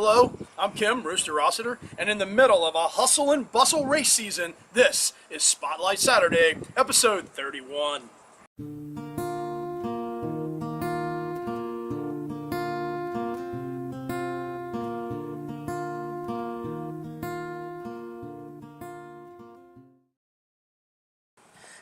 Hello, I'm Kim, Rooster Rossiter, and in the middle of a hustle and bustle race season, this is Spotlight Saturday, episode 31.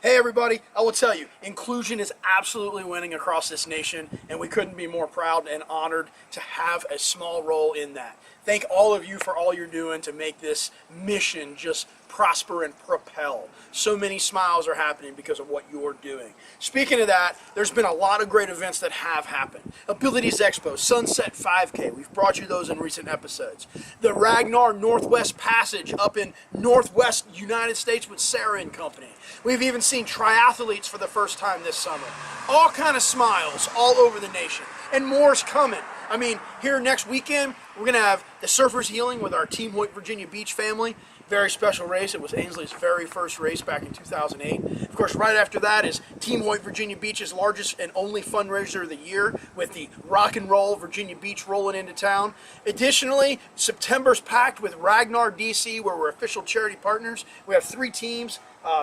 Hey everybody, I will tell you, inclusion is absolutely winning across this nation, and we couldn't be more proud and honored to have a small role in that. Thank all of you for all you're doing to make this mission just prosper and propel. So many smiles are happening because of what you're doing. Speaking of that, there's been a lot of great events that have happened. Abilities Expo, Sunset 5K, we've brought you those in recent episodes. The Ragnar Northwest Passage up in Northwest United States with Sarah and company. We've even seen triathletes for the first time this summer. All kind of smiles all over the nation. And more's coming. I mean, here next weekend, we're going to have the Surfers Healing with our Team Hoyt Virginia Beach family. Very special race. It was Ainsley's very first race back in 2008. Of course, right after that is Team Hoyt Virginia Beach's largest and only fundraiser of the year with the Rock and Roll Virginia Beach rolling into town. Additionally, September's packed with Ragnar DC, where we're official charity partners. We have 3 teams.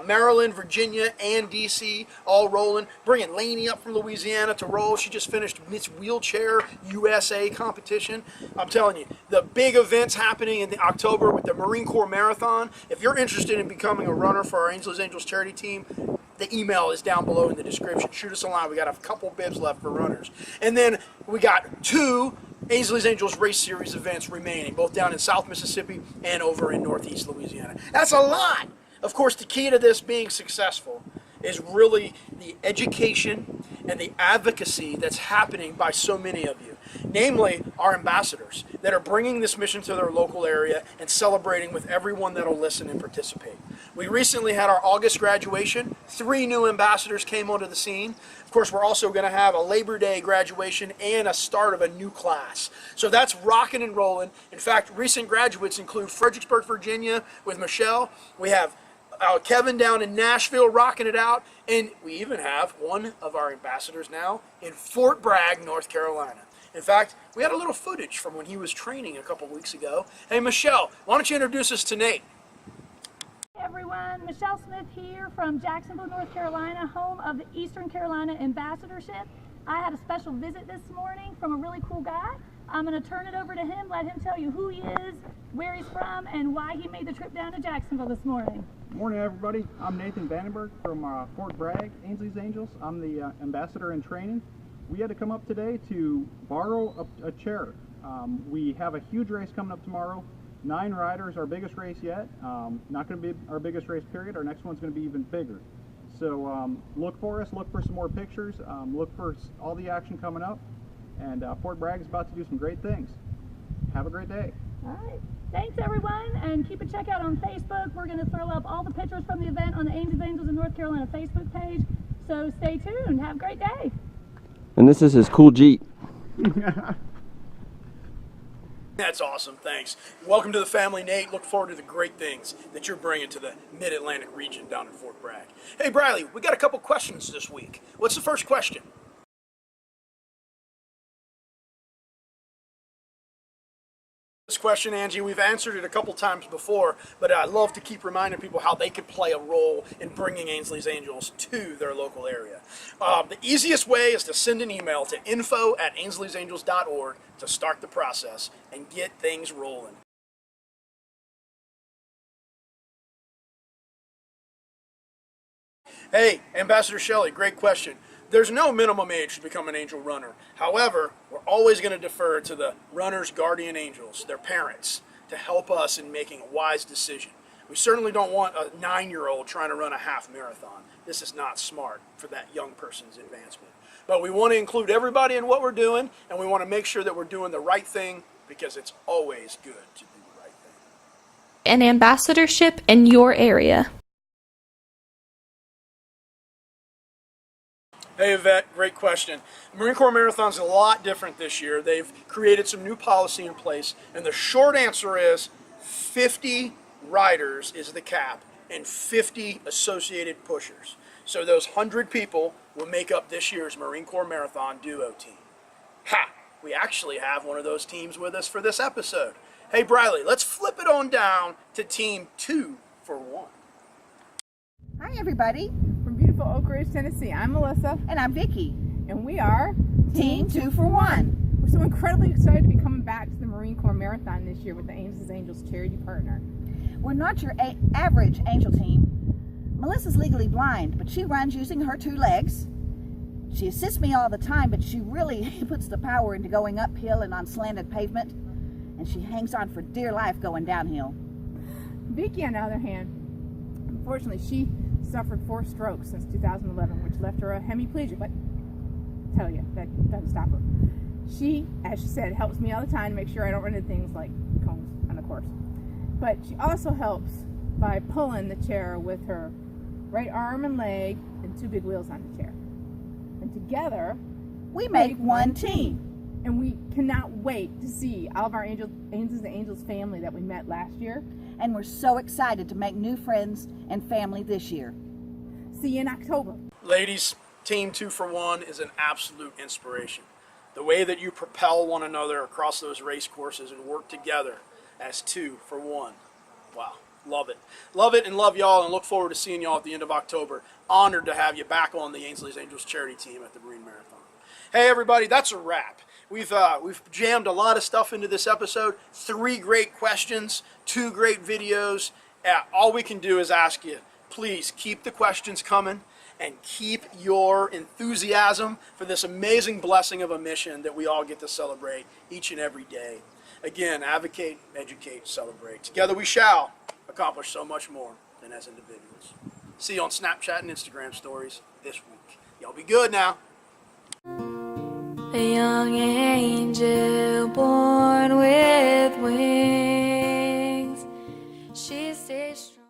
Maryland, Virginia, and D.C. all rolling. Bringing Lainey up from Louisiana to roll. She just finished Miss Wheelchair USA competition. I'm telling you, the big events happening in October with the Marine Corps Marathon. If you're interested in becoming a runner for our Ainsley's Angels charity team, the email is down below in the description. Shoot us a line. We got a couple bibs left for runners. And then we got 2 Ainsley's Angels Race Series events remaining, both down in South Mississippi and over in Northeast Louisiana. That's a lot! Of course, the key to this being successful is really the education and the advocacy that's happening by so many of you, namely our ambassadors that are bringing this mission to their local area and celebrating with everyone that'll listen and participate. We recently had our August graduation. 3 new ambassadors came onto the scene. Of course, we're also going to have a Labor Day graduation and a start of a new class. So that's rocking and rolling. In fact, recent graduates include Fredericksburg, Virginia with Michelle. We have Kevin down in Nashville rocking it out, and we even have one of our ambassadors now in Fort Bragg, North Carolina. In fact, we had a little footage from when he was training a couple weeks ago. Hey Michelle, why don't you introduce us to Nate? Hey everyone, Michelle Smith here from Jacksonville, North Carolina, home of the Eastern Carolina Ambassadorship. I had a special visit this morning from a really cool guy. I'm going to turn it over to him, let him tell you who he is, where he's from, and why he made the trip down to Jacksonville this morning. Morning everybody, I'm Nathan Vandenberg from Fort Bragg, Ainsley's Angels. I'm the ambassador in training. We had to come up today to borrow a chair. We have a huge race coming up tomorrow. 9 riders, our biggest race yet. Not going to be our biggest race period, our next one's going to be even bigger. So look for us, look for some more pictures, look for all the action coming up. And Fort Bragg is about to do some great things. Have a great day. All right. Thanks, everyone, and keep a check out on Facebook. We're going to throw up all the pictures from the event on the Ainsley's Angels in North Carolina Facebook page. So stay tuned. Have a great day. And this is his cool Jeep. That's awesome. Thanks. Welcome to the family, Nate. Look forward to the great things that you're bringing to the Mid-Atlantic region down in Fort Bragg. Hey, Bradley, we got a couple questions this week. What's the first question? This question, Angie, we've answered it a couple times before, but I love to keep reminding people how they could play a role in bringing Ainsley's Angels to their local area. The easiest way is to send an email to info@ainsleysangels.org to start the process and get things rolling. Hey, Ambassador Shelley, great question. There's no minimum age to become an angel runner. However, we're always going to defer to the runner's guardian angels, their parents, to help us in making a wise decision. We certainly don't want a 9-year-old trying to run a half marathon. This is not smart for that young person's advancement. But we want to include everybody in what we're doing, and we want to make sure that we're doing the right thing, because it's always good to do the right thing. An ambassadorship in your area. Hey Yvette, great question. The Marine Corps Marathon's a lot different this year. They've created some new policy in place, and the short answer is 50 riders is the cap and 50 associated pushers. So those 100 people will make up this year's Marine Corps Marathon duo team. Ha! we actually have one of those teams with us for this episode. Hey, Briley, let's flip it on down to Team 2 for 1. Hi everybody, From beautiful Oak Ridge, Tennessee, I'm Melissa, and I'm Vicky. and we are Team 2 for 1. We're so incredibly excited to be coming back to the Marine Corps Marathon this year with the Ainsley's Angels charity partner. We're not your average angel team. Melissa's legally blind, but she runs using her 2 legs. She assists me all the time, but she really puts the power into going uphill and on slanted pavement, and she hangs on for dear life going downhill. Vicky, on the other hand, unfortunately, she suffered 4 strokes since 2011, which left her a hemiplegic, but I tell you, that doesn't stop her. She, as she said, helps me all the time to make sure I don't run into things like cones on the course. But she also helps by pulling the chair with her right arm and leg and 2 big wheels on the chair. And together, We make one team. and we cannot wait to see all of our Ainsley's and Angels family that we met last year. And we're so excited to make new friends and family this year. See you in October. Ladies, Team 2 for 1 is an absolute inspiration. The way that you propel one another across those race courses and work together as 2 for 1. Wow, love it. Love it and love y'all, and look forward to seeing y'all at the end of October. Honored to have you back on the Ainsley's Angels charity team at the Marine Marathon. Hey everybody, that's a wrap. We've jammed a lot of stuff into this episode. 3 great questions, 2 great videos. All we can do is ask you, please keep the questions coming and keep your enthusiasm for this amazing blessing of a mission that we all get to celebrate each and every day. Again, advocate, educate, celebrate. Together we shall accomplish so much more than as individuals. See you on Snapchat and Instagram stories this week. Y'all be good now. A young angel born with wings. She stays strong.